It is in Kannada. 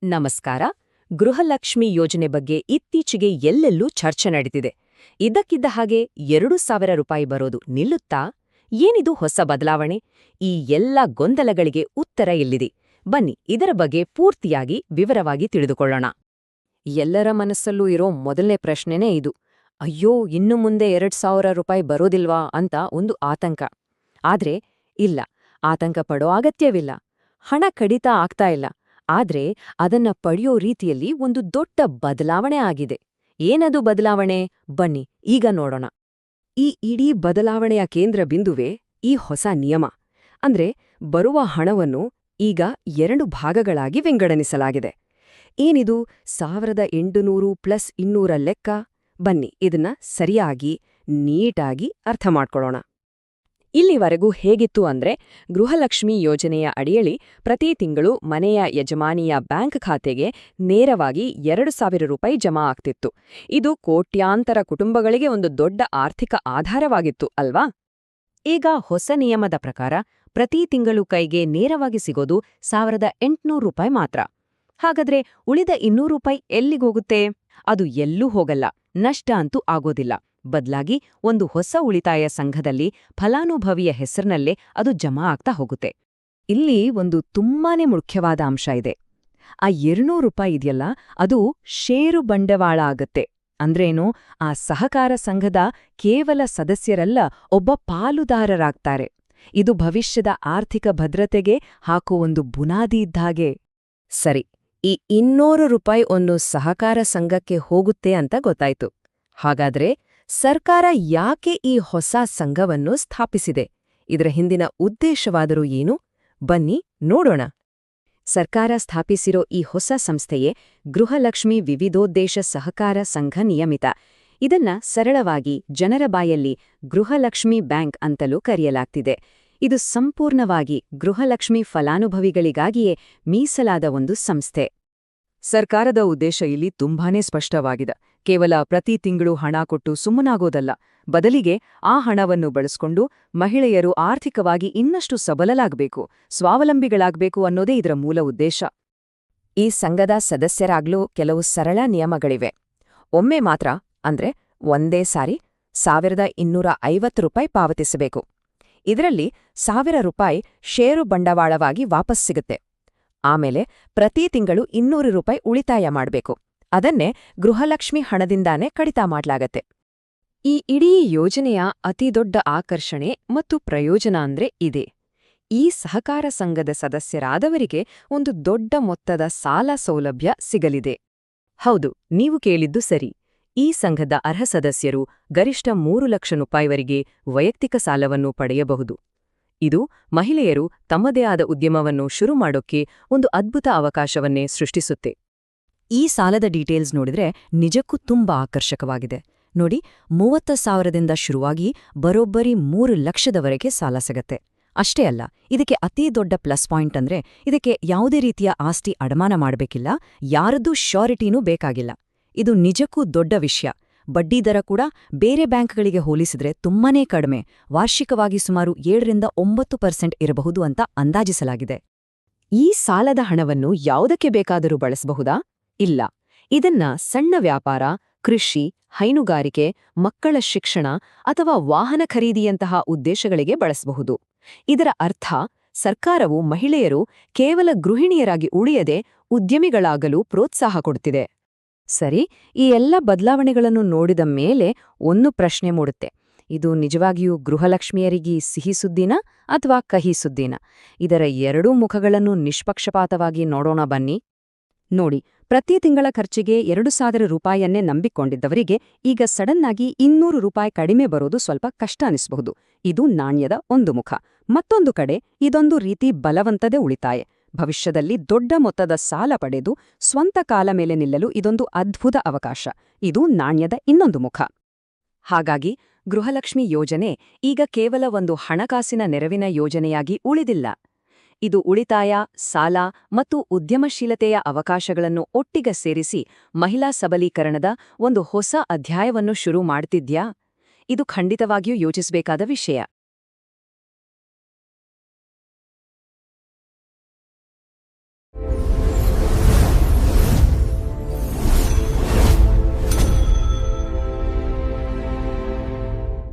ನಮಸ್ಕಾರ. ಗೃಹಲಕ್ಷ್ಮಿ ಯೋಜನೆ ಬಗ್ಗೆ ಇತ್ತೀಚೆಗೆ ಎಲ್ಲೆಲ್ಲೂ ಚರ್ಚೆ ನಡೆದಿದೆ. ಇದ್ದಕ್ಕಿದ್ದ ಹಾಗೆ 2,000 ರೂಪಾಯಿ ಬರೋದು ನಿಲ್ಲುತ್ತಾ? ಏನಿದು ಹೊಸ ಬದಲಾವಣೆ? ಈ ಎಲ್ಲ ಗೊಂದಲಗಳಿಗೆ ಉತ್ತರ ಎಲ್ಲಿದೆ? ಬನ್ನಿ ಇದರ ಬಗ್ಗೆ ಪೂರ್ತಿಯಾಗಿ ವಿವರವಾಗಿ ತಿಳಿದುಕೊಳ್ಳೋಣ. ಎಲ್ಲರ ಮನಸ್ಸಲ್ಲೂ ಇರೋ ಮೊದಲನೇ ಪ್ರಶ್ನೆನೇ ಇದು. ಅಯ್ಯೋ, ಇನ್ನು ಮುಂದೆ 2,000 ರೂಪಾಯಿ ಬರೋದಿಲ್ವಾ ಅಂತ ಒಂದು ಆತಂಕ. ಆದ್ರೆ ಇಲ್ಲ, ಆತಂಕ ಪಡೋ ಅಗತ್ಯವಿಲ್ಲ. ಹಣ ಕಡಿತ ಆಗ್ತಾ ಇಲ್ಲ. ಆದ್ರೆ ಅದನ್ನ ಪಡೆಯೋ ರೀತಿಯಲ್ಲಿ ಒಂದು ದೊಡ್ಡ ಬದಲಾವಣೆ ಆಗಿದೆ. ಏನದು ಬದಲಾವಣೆ? ಬನ್ನಿ ಈಗ ನೋಡೋಣ. ಈ ಇಡೀ ಬದಲಾವಣೆಯ ಕೇಂದ್ರ ಬಿಂದುವೇ ಈ ಹೊಸ ನಿಯಮ. ಅಂದ್ರೆ ಬರುವ ಹಣವನ್ನು ಈಗ 2 ಭಾಗಗಳಾಗಿ ವಿಂಗಡಣಿಸಲಾಗಿದೆ. ಏನಿದು 1,800 ಪ್ಲಸ್ 200 ಲೆಕ್ಕ? ಬನ್ನಿ ಇದನ್ನ ಸರಿಯಾಗಿ ನೀಟಾಗಿ ಅರ್ಥ ಮಾಡ್ಕೊಳ್ಳೋಣ. ಇಲ್ಲಿವರೆಗೂ ಹೇಗಿತ್ತು ಅಂದ್ರೆ, ಗೃಹಲಕ್ಷ್ಮಿ ಯೋಜನೆಯ ಅಡಿಯಲ್ಲಿ ಪ್ರತಿ ತಿಂಗಳು ಮನೆಯ ಯಜಮಾನಿಯ ಬ್ಯಾಂಕ್ ಖಾತೆಗೆ ನೇರವಾಗಿ 2,000 ರೂಪಾಯಿ ಜಮಾ ಆಗ್ತಿತ್ತು. ಇದು ಕೋಟ್ಯಾಂತರ ಕುಟುಂಬಗಳಿಗೆ ಒಂದು ದೊಡ್ಡ ಆರ್ಥಿಕ ಆಧಾರವಾಗಿತ್ತು ಅಲ್ವಾ? ಈಗ ಹೊಸ ನಿಯಮದ ಪ್ರಕಾರ ಪ್ರತಿ ತಿಂಗಳು ಕೈಗೆ ನೇರವಾಗಿ ಸಿಗೋದು 1,800 ರೂಪಾಯಿ ಮಾತ್ರ. ಹಾಗಾದ್ರೆ ಉಳಿದ 200 ರೂಪಾಯಿ ಎಲ್ಲಿಗೋಗುತ್ತೆ? ಅದು ಎಲ್ಲೂ ಹೋಗಲ್ಲ, ನಷ್ಟ ಅಂತೂ ಆಗೋದಿಲ್ಲ. ಬದ್ಲಾಗಿ ಒಂದು ಹೊಸ ಉಳಿತಾಯ ಸಂಘದಲ್ಲಿ ಫಲಾನುಭವಿಯ ಹೆಸರಿನಲ್ಲೇ ಅದು ಜಮಾ ಆಗ್ತಾ ಹೋಗುತ್ತೆ. ಇಲ್ಲಿ ಒಂದು ತುಂಬಾನೇ ಮುಖ್ಯವಾದ ಅಂಶ ಇದೆ. ಆ 200 ರೂಪಾಯಿ ಇದೆಯಲ್ಲ, ಅದು ಷೇರು ಬಂಡವಾಳ ಆಗತ್ತೆ. ಅಂದ್ರೇನು? ಆ ಸಹಕಾರ ಸಂಘದ ಕೇವಲ ಸದಸ್ಯರಲ್ಲ, ಒಬ್ಬ ಪಾಲುದಾರರಾಗ್ತಾರೆ. ಇದು ಭವಿಷ್ಯದ ಆರ್ಥಿಕ ಭದ್ರತೆಗೆ ಹಾಕೋ ಒಂದು ಬುನಾದಿ ಇದ್ದಾಗೆ. ಸರಿ, ಈ 200 ರೂಪಾಯಿ ಒಂದು ಸಹಕಾರ ಸಂಘಕ್ಕೆ ಹೋಗುತ್ತೆ ಅಂತ ಗೊತ್ತಾಯ್ತು. ಹಾಗಾದ್ರೆ ಸರ್ಕಾರ ಯಾಕೆ ಈ ಹೊಸ ಸಂಘವನ್ನು ಸ್ಥಾಪಿಸಿದೆ? ಇದರ ಹಿಂದಿನ ಉದ್ದೇಶವಾದರೂ ಏನು? ಬನ್ನಿ ನೋಡೋಣ. ಸರ್ಕಾರ ಸ್ಥಾಪಿಸಿರೋ ಈ ಹೊಸ ಸಂಸ್ಥೆಯೇ ಗೃಹಲಕ್ಷ್ಮಿ ವಿವಿಧೋದ್ದೇಶ ಸಹಕಾರ ಸಂಘ ನಿಯಮಿತ. ಇದನ್ನ ಸರಳವಾಗಿ ಜನರ ಬಾಯಲ್ಲಿ ಗೃಹಲಕ್ಷ್ಮಿ ಬ್ಯಾಂಕ್ ಅಂತಲೂ ಕರೆಯಲಾಗ್ತಿದೆ. ಇದು ಸಂಪೂರ್ಣವಾಗಿ ಗೃಹಲಕ್ಷ್ಮಿ ಫಲಾನುಭವಿಗಳಿಗಾಗಿಯೇ ಮೀಸಲಾದ ಒಂದು ಸಂಸ್ಥೆ. ಸರ್ಕಾರದ ಉದ್ದೇಶ ಇಲ್ಲಿ ತುಂಬಾನೇ ಸ್ಪಷ್ಟವಾಗಿದೆ. ಕೇವಲ ಪ್ರತಿ ತಿಂಗಳು ಹಣ ಕೊಟ್ಟು ಸುಮ್ಮನಾಗೋದಲ್ಲ, ಬದಲಿಗೆ ಆ ಹಣವನ್ನು ಬಳಸ್ಕೊಂಡು ಮಹಿಳೆಯರು ಆರ್ಥಿಕವಾಗಿ ಇನ್ನಷ್ಟು ಸಬಲರಾಗಬೇಕು, ಸ್ವಾವಲಂಬಿಗಳಾಗಬೇಕು ಅನ್ನೋದೇ ಇದರ ಮೂಲ ಉದ್ದೇಶ. ಈ ಸಂಘದ ಸದಸ್ಯರಾಗ್ಲೂ ಕೆಲವು ಸರಳ ನಿಯಮಗಳಿವೆ. ಒಮ್ಮೆ ಮಾತ್ರ, ಅಂದ್ರೆ ಒಂದೇ ಸಾರಿ 1,250 ರೂಪಾಯಿ ಪಾವತಿಸಬೇಕು. ಇದರಲ್ಲಿ 1,000 ರೂಪಾಯಿ ಷೇರು ಬಂಡವಾಳವಾಗಿ ವಾಪಸ್ ಸಿಗುತ್ತೆ. ಆಮೇಲೆ ಪ್ರತಿ ತಿಂಗಳು 200 ರೂಪಾಯಿ ಉಳಿತಾಯ ಮಾಡಬೇಕು. ಅದನ್ನೇ ಗೃಹಲಕ್ಷ್ಮಿ ಹಣದಿಂದಾನೇ ಕಡಿತ ಮಾಡ್ಲಾಗತ್ತೆ. ಈ ಇಡೀ ಯೋಜನೆಯ ಅತಿದೊಡ್ಡ ಆಕರ್ಷಣೆ ಮತ್ತು ಪ್ರಯೋಜನ ಅಂದ್ರೆ ಇದೆ. ಈ ಸಹಕಾರ ಸಂಘದ ಸದಸ್ಯರಾದವರಿಗೆ ಒಂದು ದೊಡ್ಡ ಮೊತ್ತದ ಸಾಲ ಸೌಲಭ್ಯ ಸಿಗಲಿದೆ. ಹೌದು, ನೀವು ಕೇಳಿದ್ದು ಸರಿ. ಈ ಸಂಘದ ಅರ್ಹ ಸದಸ್ಯರು ಗರಿಷ್ಠ 3 ಲಕ್ಷ ರೂಪಾಯಿವರೆಗೆ ವೈಯಕ್ತಿಕ ಸಾಲವನ್ನು ಪಡೆಯಬಹುದು. ಇದು ಮಹಿಳೆಯರು ತಮ್ಮದೇ ಆದ ಉದ್ಯಮವನ್ನು ಶುರು ಮಾಡೋಕ್ಕೆ ಒಂದು ಅದ್ಭುತ ಅವಕಾಶವನ್ನೇ ಸೃಷ್ಟಿಸುತ್ತೆ. ಈ ಸಾಲದ ಡೀಟೇಲ್ಸ್ ನೋಡಿದ್ರೆ ನಿಜಕ್ಕೂ ತುಂಬಾ ಆಕರ್ಷಕವಾಗಿದೆ. ನೋಡಿ, 30,000ದಿಂದ ಶುರುವಾಗಿ ಬರೋಬ್ಬರಿ 3 ಲಕ್ಷದವರೆಗೆ ಸಾಲ ಸಿಗತ್ತೆ. ಅಷ್ಟೇ ಅಲ್ಲ, ಇದಕ್ಕೆ ಅತೀ ದೊಡ್ಡ ಪ್ಲಸ್ ಪಾಯಿಂಟ್ ಅಂದ್ರೆ ಇದಕ್ಕೆ ಯಾವುದೇ ರೀತಿಯ ಆಸ್ತಿ ಅಡಮಾನ ಮಾಡಬೇಕಿಲ್ಲ, ಯಾರದ್ದೂ ಶ್ಯೂರಿಟಿನೂ ಬೇಕಾಗಿಲ್ಲ. ಇದು ನಿಜಕ್ಕೂ ದೊಡ್ಡ ವಿಷಯ. ಬಡ್ಡಿದರ ಕೂಡ ಬೇರೆ ಬ್ಯಾಂಕ್ಗಳಿಗೆ ಹೋಲಿಸಿದ್ರೆ ತುಂಬಾನೇ ಕಡಿಮೆ, ವಾರ್ಷಿಕವಾಗಿ ಸುಮಾರು 7ರಿಂದ 9% ಇರಬಹುದು ಅಂತ ಅಂದಾಜಿಸಲಾಗಿದೆ. ಈ ಸಾಲದ ಹಣವನ್ನು ಯಾವುದಕ್ಕೆ ಬೇಕಾದರೂ ಬಳಸಬಹುದಾ? ಇಲ್ಲ. ಇದನ್ನ ಸಣ್ಣ ವ್ಯಾಪಾರ, ಕೃಷಿ, ಹೈನುಗಾರಿಕೆ, ಮಕ್ಕಳ ಶಿಕ್ಷಣ ಅಥವಾ ವಾಹನ ಖರೀದಿಯಂತಹ ಉದ್ದೇಶಗಳಿಗೆ ಬಳಸಬಹುದು. ಇದರ ಅರ್ಥ, ಸರ್ಕಾರವು ಮಹಿಳೆಯರು ಕೇವಲ ಗೃಹಿಣಿಯರಾಗಿ ಉಳಿಯದೆ ಉದ್ಯಮಿಗಳಾಗಲು ಪ್ರೋತ್ಸಾಹ ಕೊಡುತ್ತಿದೆ. ಸರಿ, ಈ ಎಲ್ಲ ಬದಲಾವಣೆಗಳನ್ನು ನೋಡಿದ ಮೇಲೆ ಒಂದು ಪ್ರಶ್ನೆ ಮೂಡುತ್ತೆ. ಇದು ನಿಜವಾಗಿಯೂ ಗೃಹಲಕ್ಷ್ಮಿಯರಿಗೆ ಸಿಹಿ ಸುದ್ದಿನ ಅಥವಾ ಕಹಿ ಸುದ್ದಿನ? ಇದರ ಎರಡೂ ಮುಖಗಳನ್ನು ನಿಷ್ಪಕ್ಷಪಾತವಾಗಿ ನೋಡೋಣ ಬನ್ನಿ. ನೋಡಿ, ಪ್ರತಿ ತಿಂಗಳ ಖರ್ಚಿಗೆ 2,000 ರೂಪಾಯಿಯನ್ನೇ ನಂಬಿಕೊಂಡಿದ್ದವರಿಗೆ ಈಗ ಸಡನ್ನಾಗಿ 200 ರೂಪಾಯಿ ಕಡಿಮೆ ಬರೋದು ಸ್ವಲ್ಪ ಕಷ್ಟ ಅನಿಸಬಹುದು. ಇದು ನಾಣ್ಯದ ಒಂದು ಮುಖ. ಮತ್ತೊಂದು ಕಡೆ ಇದೊಂದು ರೀತಿ ಬಲವಂತದ ಉಳಿತಾಯ. ಭವಿಷ್ಯದಲ್ಲಿ ದೊಡ್ಡ ಮೊತ್ತದ ಸಾಲ ಪಡೆದು ಸ್ವಂತ ಕಾಲ ಮೇಲೆ ನಿಲ್ಲಲು ಇದೊಂದು ಅದ್ಭುತ ಅವಕಾಶ. ಇದು ನಾಣ್ಯದ ಇನ್ನೊಂದು ಮುಖ. ಹಾಗಾಗಿ ಗೃಹಲಕ್ಷ್ಮಿ ಯೋಜನೆ ಈಗ ಕೇವಲ ಒಂದು ಹಣಕಾಸಿನ ನೆರವಿನ ಯೋಜನೆಯಾಗಿ ಉಳಿದಿಲ್ಲ. ಇದು ಉಳಿತಾಯ, ಸಾಲ ಮತ್ತು ಉದ್ಯಮಶೀಲತೆಯ ಅವಕಾಶಗಳನ್ನು ಒಟ್ಟಿಗೆ ಸೇರಿಸಿ ಮಹಿಳಾ ಸಬಲೀಕರಣದ ಒಂದು ಹೊಸ ಅಧ್ಯಾಯವನ್ನು ಶುರು ಮಾಡ್ತಿದ್ಯಾ? ಇದು ಖಂಡಿತವಾಗಿಯೂ ಯೋಚಿಸಬೇಕಾದ ವಿಷಯ.